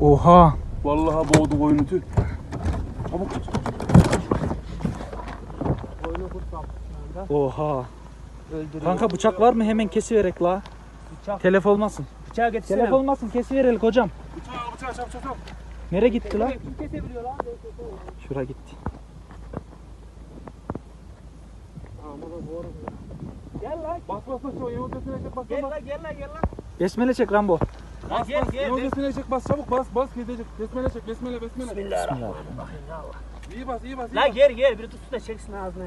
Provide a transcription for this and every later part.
Oha. Vallahi boğdu koyunu tüh. Çabuk tut. Koyunu kurt kaptı şu anda. Oha. Öldürüyor. Kanka bıçak var mı? Hemen kesiverek la. Bıçak. Telef olmasın. Bıçağı getirsene. Telef olmasın, kesiverelim hocam. Bıçağı çabuk. Nereye gitti la? Kim kesebiliyor lan? Şura gitti. Aman doğru. Gel lan. Bas o yolcasına çek bas. Gel lan gel lan. Besmele çek Rambo. Lan gel. Yolcasına çek bas çabuk bas gidecek. Besmele çek besmele. Bismillahirrahmanirrahim. İyi bas. Lan gel biri tutsun da çeksin ağzına.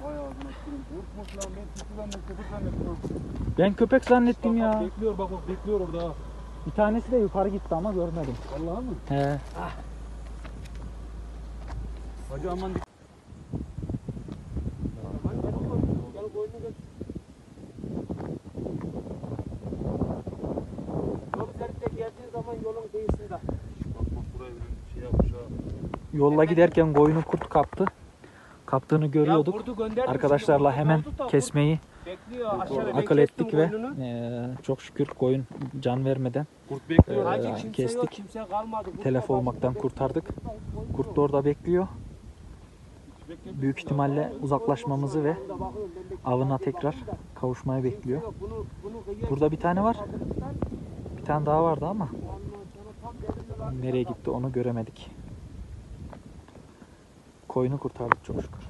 Vay ağzına tükürüm. Vurmuş lan ben köpek zannettim. Ben köpek zannettim ya. Bekliyor bak bekliyor orada. Bir tanesi de yukarı gitti ama görmedim. Vallahi mı? He. Hacı aman dik. Gel koyunu götür. Yol üzerinde geldiğin zaman yolun kıyısında. Bak buraya bir şey yapmış ha. Yolla giderken koyunu kurt kaptı. Kaptığını görüyorduk. Ya kurdu gönderdim Arkadaşlarla şimdi, hemen kurdu da kesmeyi bekliyor aşağıda. Ben akıl kestim ettik ve koyununu. çok şükür koyun can vermeden Kurt bekliyor. Hacı Ee, kimse kestik. yok, kimse kalmadı. Kurt telef da olmaktan başladı. kurtardık. Kurt da orada bekliyor. Büyük ihtimalle uzaklaşmamızı ve avına tekrar kavuşmayı bekliyor. Burada bir tane var. Bir tane daha vardı ama nereye gitti onu göremedik. Koyunu kurtardık çok şükür.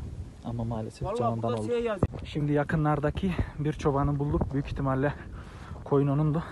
Ama maalesef Vallahi canından burada oldu. şey yazıyor. Şimdi yakınlardaki bir çobanı bulduk. Büyük ihtimalle koyun onundu.